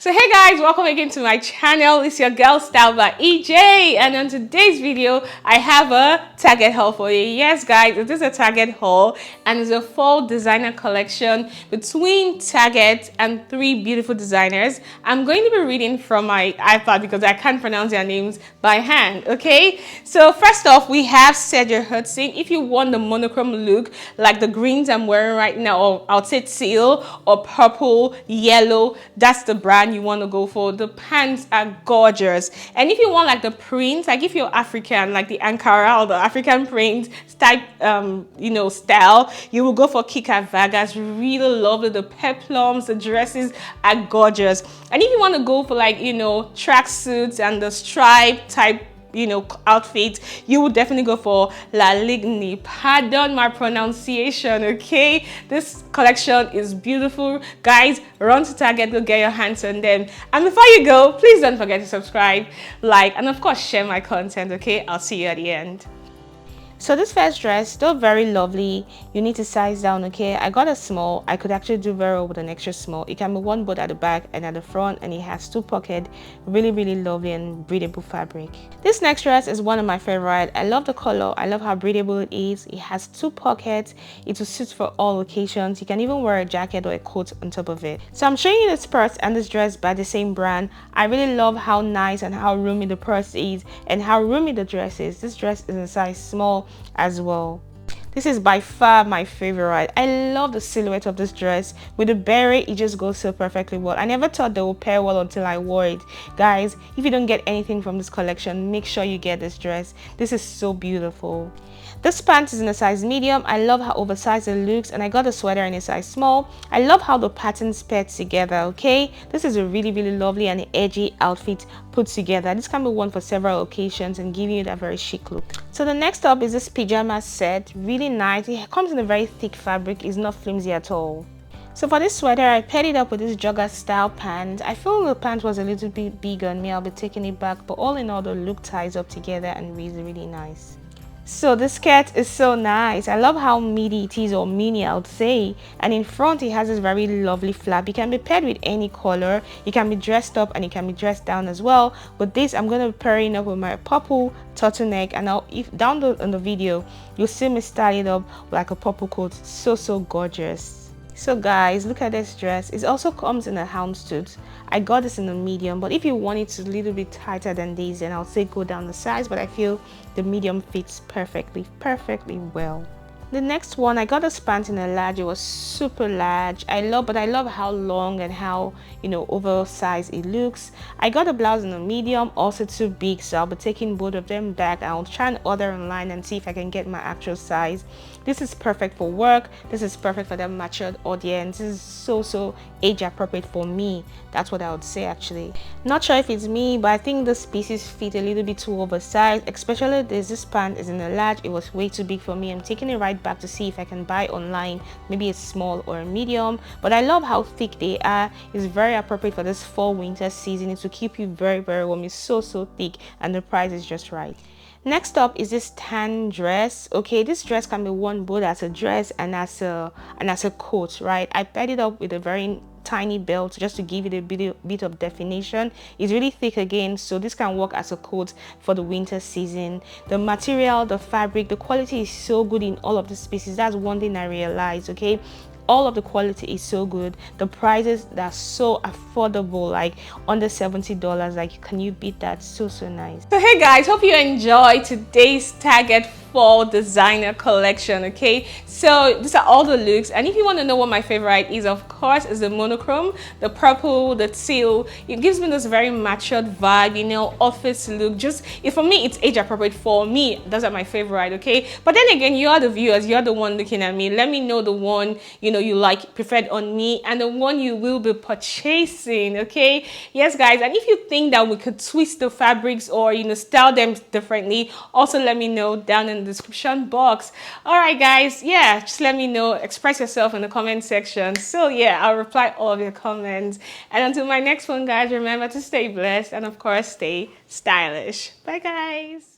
So hey guys, welcome again to my channel. It's your girl Style by EJ, and on today's video I have a Target haul for you. Yes guys, it is a Target haul and it's a fall designer collection between Target and three beautiful designers. I'm going to be reading from my iPad because I can't pronounce their names by hand. Okay, so first off we have Sergio Hudson. If you want the monochrome look like the greens I'm wearing right now, or I'll say teal or purple, yellow, that's the brand you want to go for. The pants are gorgeous, and if you want like the print, like if you're African, like the Ankara or the African print type style, you will go for Kika Vargas. Really lovely. The peplums, the dresses are gorgeous. And if you want to go for like track suits and the stripe type outfit, you would definitely go for Ligne. Pardon my pronunciation, okay? This collection is beautiful. Guys, run to Target, go get your hands on them. And before you go, please don't forget to subscribe, like, and of course share my content, okay? I'll see you at the end. So this first dress, still very lovely. You need to size down, okay? I got a small. I could actually do very well with an extra small. It can be worn both at the back and at the front, and it has two pockets. Really, really lovely and breathable fabric. This next dress is one of my favorite. I love the color. I love how breathable it is. It has two pockets. It will suit for all occasions. You can even wear a jacket or a coat on top of it. So I'm showing you the purse and this dress by the same brand. I really love how nice and how roomy the purse is and how roomy the dress is. This dress is in size small as well. This is by far my favorite. I love the silhouette of this dress. With the beret, it just goes so perfectly well. I never thought they would pair well until I wore it. Guys, if you don't get anything from this collection, make sure you get this dress. This is so beautiful. This pant is in a size medium. I love how oversized it looks, and I got a sweater in a size small. I love how the patterns pair together, okay? This is a really, really lovely and edgy outfit put together. This can be worn for several occasions and give you that very chic look. So the next up is this pajama set. Really nice. It comes in a very thick fabric. It's not flimsy at all. So for this sweater, I paired it up with this jogger style pant. I feel the pant was a little bit big on me. I'll be taking it back, but all in all, the look ties up together and really, really nice. So the skirt is so nice. I love how midi it is, or mini I would say, and in front it has this very lovely flap. It can be paired with any color. It can be dressed up and it can be dressed down as well, but this I'm going to pair it up with my purple turtleneck, and if down in the video you'll see me style it up like a purple coat. So gorgeous. So guys, look at this dress. It also comes in a houndstooth. I got this in a medium, but if you want it a little bit tighter than this, then I'll say go down the size, but I feel the medium fits perfectly well. The next one, I got this pant in a large. It was super large. I love how long and how oversized it looks. I got a blouse in a medium, also too big, so I'll be taking both of them back. I'll try and order online and see if I can get my actual size. This is perfect for work. This is perfect for the matured audience. This is so age appropriate for me. That's what I would say actually. Not sure if it's me, but I think this pieces fit a little bit too oversized, especially this pant is in a large. It was way too big for me. I'm taking it right back to see if I can buy online, maybe a small or a medium, but I love how thick they are. It's very appropriate for this fall winter season. It will keep you very warm. It's so thick, and the price is just right. Next up is this tan dress. Okay, this dress can be worn both as a dress and as a coat, right? I paired it up with a very tiny belt just to give it a bit of definition. It's really thick again, so this can work as a coat for the winter season. The material, the fabric, the quality is so good in all of the pieces. That's one thing I realized, okay? All of the quality is so good. The prices, they're so affordable, like under $70. Like, can you beat that? So nice. So hey guys, hope you enjoyed today's Target fall designer collection. Okay, so these are all the looks, and if you want to know what my favorite is, of course, is the monochrome, the purple, the teal. It gives me this very matured vibe, office look. Just for me, it's age appropriate for me. Those are my favorite. Okay, but then again, you are the viewers, you're the one looking at me. Let me know the one you like preferred on me and the one you will be purchasing. Okay, yes guys, and if you think that we could twist the fabrics or style them differently, also let me know down in the description box. All right guys, yeah, just let me know, express yourself in the comment section. So yeah, I'll reply all of your comments, and until my next one guys, remember to stay blessed and of course stay stylish. Bye guys.